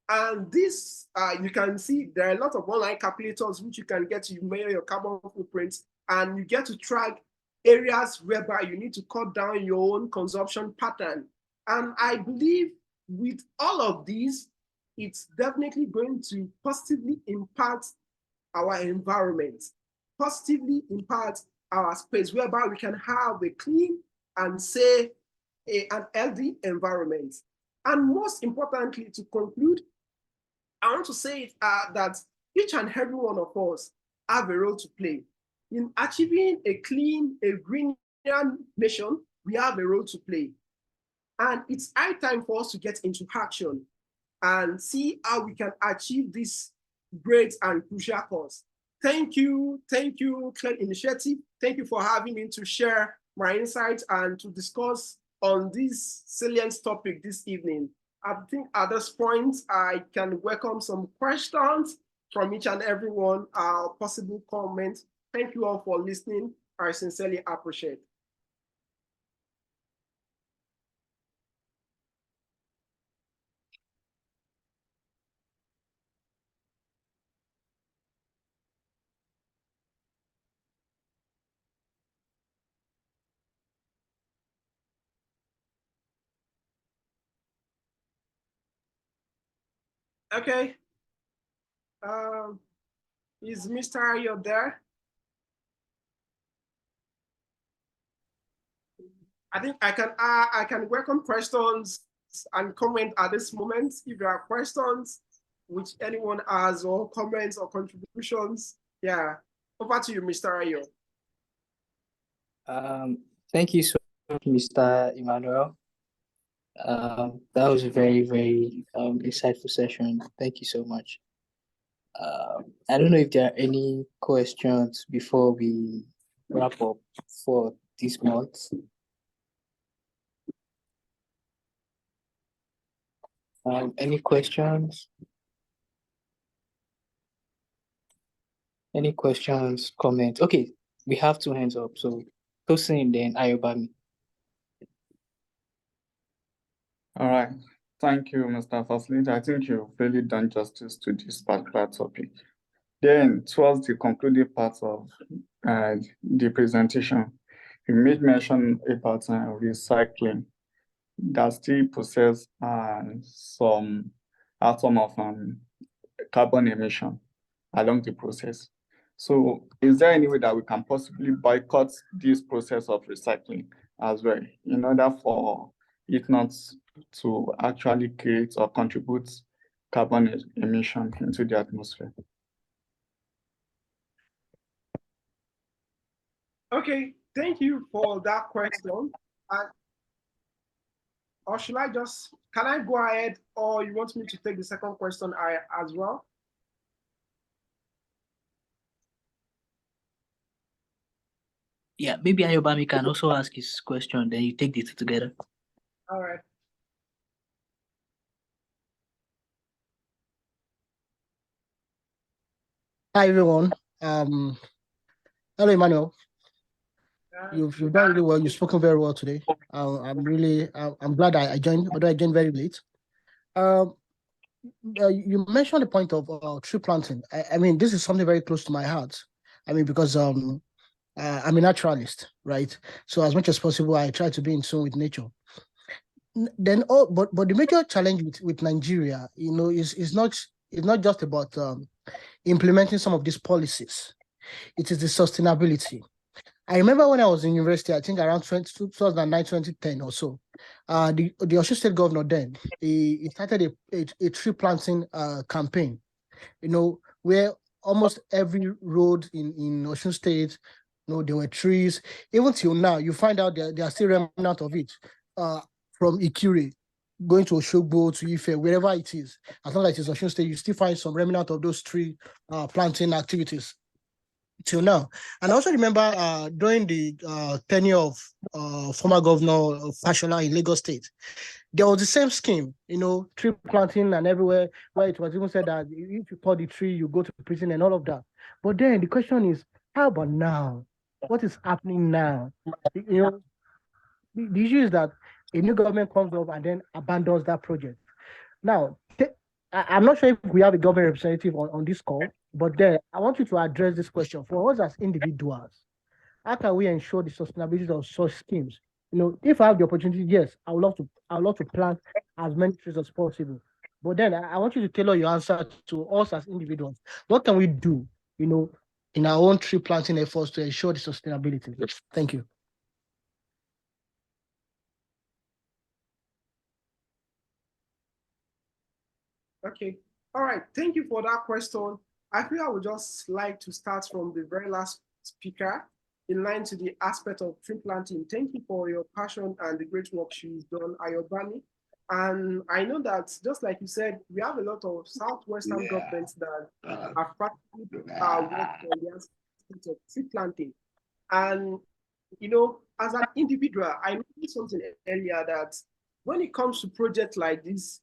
And this, you can see there are a lot of online calculators which you can get to measure your carbon footprint. and you get to track areas whereby you need to cut down your own consumption pattern. And I believe with all of these, it's definitely going to positively impact our environment, positively impact our space, whereby we can have a clean and safe, an healthy environment. And most importantly, to conclude, I want to say that each and every one of us have a role to play. In achieving a clean, a green nation, we have a role to play. And it's high time for us to get into action and see how we can achieve this great and crucial cause. Thank you, Clean Initiative. Thank you for having me to share my insights and to discuss on this salient topic this evening. I think at this point, I can welcome some questions from each and every one, possible comments. Thank you all for listening. I sincerely appreciate it. Okay. Is Mr. Ayo there? I think I can welcome questions and comment at this moment. If there are questions which anyone has, or comments or contributions, yeah. Over to you, Mr. Ayo. Thank you so much, Mr. Emmanuel. That was a very, very insightful session. Thank you so much. I don't know if there are any questions before we wrap up for this month. Any questions? Any questions, comments? Okay, we have 2 hands up. So Tosin, then Ayobami. All right. Thank you, Mr. First Leader. I think you've really done justice to this particular topic. Then, towards the concluding part of the presentation, you made mention about recycling that still possess some atom of carbon emission along the process. So is there any way that we can possibly boycott this process of recycling as well in order for it not to actually create or contribute carbon emission into the atmosphere? Okay, thank you for that question. Or should I can I go ahead, or you want me to take the second question as well? Yeah, maybe Ayobami can also ask his question, then you take the two together. All right. Hi everyone. Hello Emmanuel. You've done really well. You've spoken very well today. I'm glad I joined, although I joined very late. You mentioned the point of tree planting. I mean, this is something very close to my heart. I mean, because I'm a naturalist, right? So as much as possible, I try to be in tune with nature. Then, but the major challenge with Nigeria, is not just about implementing some of these policies. It is the sustainability. I remember when I was in university, I think around 2009, 2010 or so, the Osun State governor then, he started a tree planting campaign, where almost every road in Osun State, there were trees. Even till now, you find out there are still remnants of it, from Ikire, going to Oshogbo, to Ife, wherever it is. As long as it's Osun State, you still find some remnant of those tree planting activities till now. And I also remember during the tenure of former Governor Fashola in Lagos State, there was the same scheme, tree planting and everywhere, where it was even said that if you cut the tree, you go to prison and all of that. But then the question is, how about now? What is happening now? The issue is that a new government comes up and then abandons that project. Now, I'm not sure if we have a government representative on this call, but then I want you to address this question for us as individuals. how can we ensure the sustainability of such schemes? If I have the opportunity, yes, I would love to plant as many trees as possible. But then I want you to tailor your answer to us as individuals. What can we do, in our own tree planting efforts to ensure the sustainability? Thank you. Okay. All right. Thank you for that question. I feel I would just like to start from the very last speaker in line to the aspect of tree planting. Thank you for your passion and the great work she's done, Ayobami. And I know that, just like you said, we have a lot of Southwestern governments that have practically worked on the aspect of tree planting. And, as an individual, I noticed something earlier that when it comes to projects like this,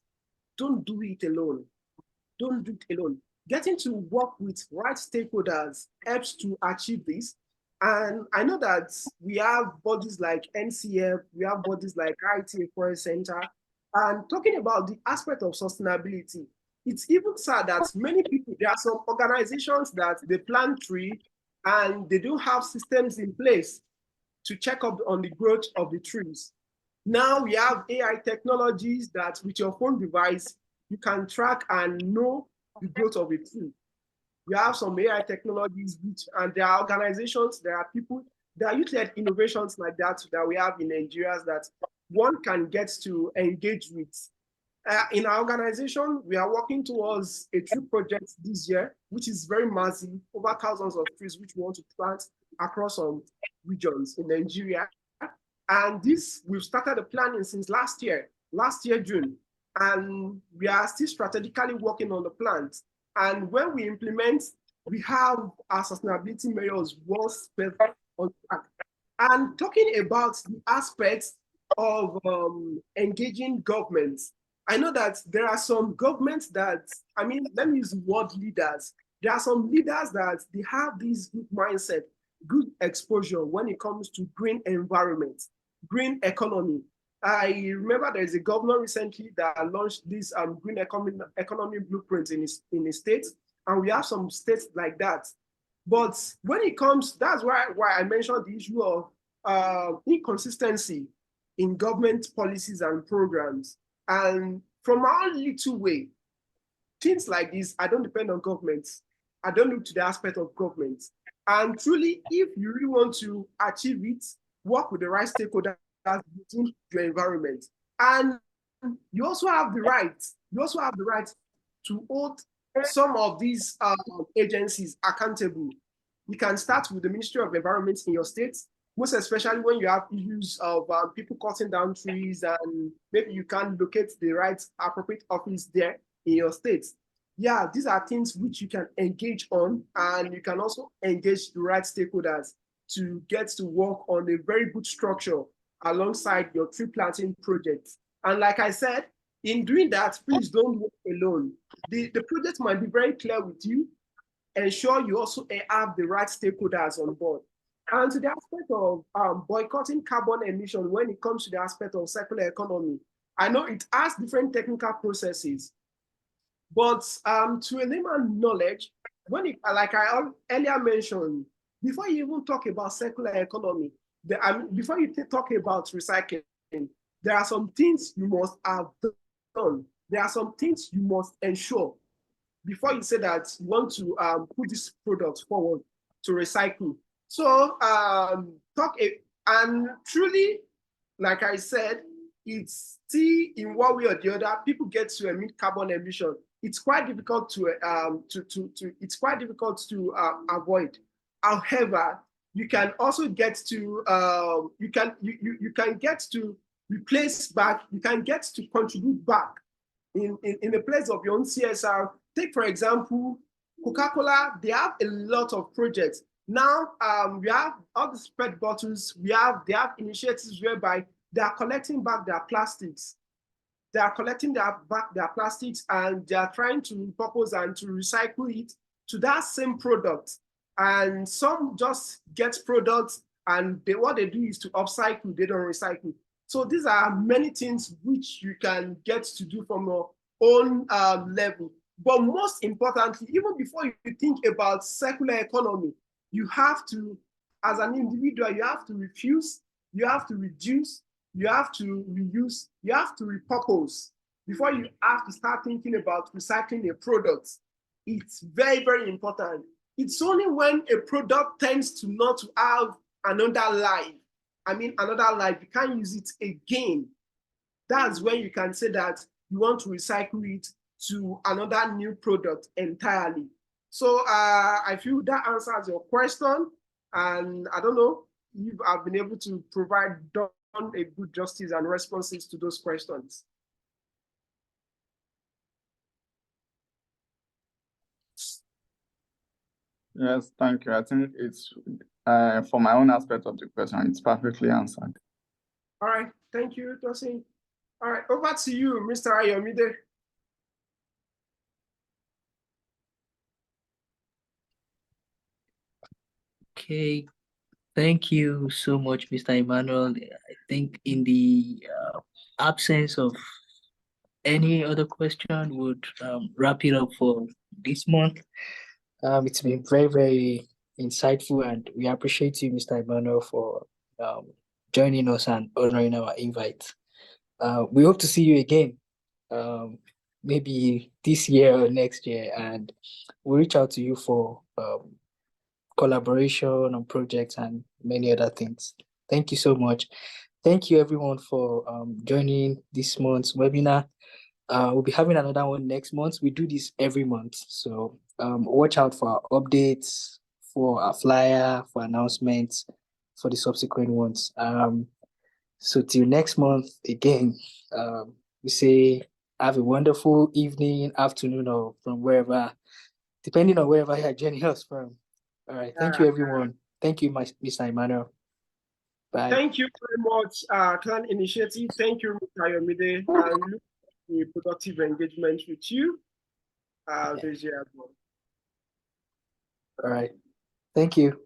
don't do it alone. Don't do it alone. Getting to work with right stakeholders helps to achieve this. And I know that we have bodies like NCF, we have bodies like ITA Forest Center. And talking about the aspect of sustainability, it's even sad that many people, there are some organizations that they plant tree and they don't have systems in place to check up on the growth of the trees. Now we have AI technologies that with your phone device, you can track and know the growth of a tree. We have some AI technologies, and there are organizations, there are people, there are youth-led innovations like that we have in Nigeria that one can get to engage with. In our organization, we are working towards a tree project this year, which is very massive, over thousands of trees, which we want to plant across some regions in Nigeria. And this, we've started the planning since last year, June. And we are still strategically working on the plans. And when we implement, we have our sustainability measures well spelled on track. And talking about the aspects of engaging governments, I know that there are some governments that, let me use the word leaders. There are some leaders that they have this good mindset, good exposure when it comes to green environment, green economy. I remember there is a governor recently that launched this green economy blueprint in his state, and we have some states like that. But when it comes, that's why I mentioned the issue of inconsistency in government policies and programs. And from our little way, things like this, I don't depend on governments. I don't look to the aspect of government. And truly, if you really want to achieve it, work with the right stakeholders within your environment. And you also have the right, to hold some of these agencies accountable. You can start with the Ministry of Environment in your state, most especially when you have issues of people cutting down trees, and maybe you can locate the right appropriate office there in your state. Yeah, these are things which you can engage on, and you can also engage the right stakeholders to get to work on a very good structure alongside your tree planting project. And like I said, in doing that, please don't work alone. The project might be very clear with you. Ensure you also have the right stakeholders on board. And to the aspect of boycotting carbon emission when it comes to the aspect of circular economy, I know it has different technical processes, but to a layman knowledge, like I earlier mentioned, before you even talk about circular economy, before you talk about recycling, there are some things you must have done. There are some things you must ensure before you say that you want to put this product forward to recycle. So and truly, like I said, it's still in one way or the other, people get to emit carbon emission. It's quite difficult to avoid. However, you can also get to you can get to replace back. You can get to contribute back in the place of your own CSR. Take for example, Coca-Cola. They have a lot of projects now. We have all the PET bottles. They have initiatives whereby they are collecting back their plastics. They are collecting back their plastics, and they are trying to repurpose and to recycle it to that same product. And some just get products, and what they do is to upcycle, they don't recycle. So these are many things which you can get to do from your own level. But most importantly, even before you think about circular economy, you have to as an individual, you have to refuse, you have to reduce, you have to reuse, you have to repurpose before you have to start thinking about recycling a product. It's very, very important. It's only when a product tends to not to have another life, you can't use it again. That's when you can say that you want to recycle it to another new product entirely. So I feel that answers your question. And I don't know if I've been able to provide a good justice and responses to those questions. Yes, thank you. I think it's, for my own aspect of the question, it's perfectly answered. All right, thank you, Tosin. All right, over to you, Mr. Ayomide. Okay, thank you so much, Mr. Emmanuel. I think in the absence of any other question, would wrap it up for this month. It's been very, very insightful, and we appreciate you, Mr. Emmanuel, for joining us and honoring our invite. We hope to see you again, maybe this year or next year, and we'll reach out to you for collaboration on projects and many other things. Thank you so much. Thank you everyone for joining this month's webinar. We'll be having another one next month. We do this every month, so watch out for our updates, for our flyer, for announcements, for the subsequent ones. So till next month again, we say have a wonderful evening, afternoon, or from wherever, depending on wherever you're joining us from. All right, thank you everyone. Thank you, Mr. Emmanuel. Bye. Thank you very much, Clan Initiative. Thank you, Mr. Ayomide. I look forward to a productive engagement with you this year as well. All right, thank you.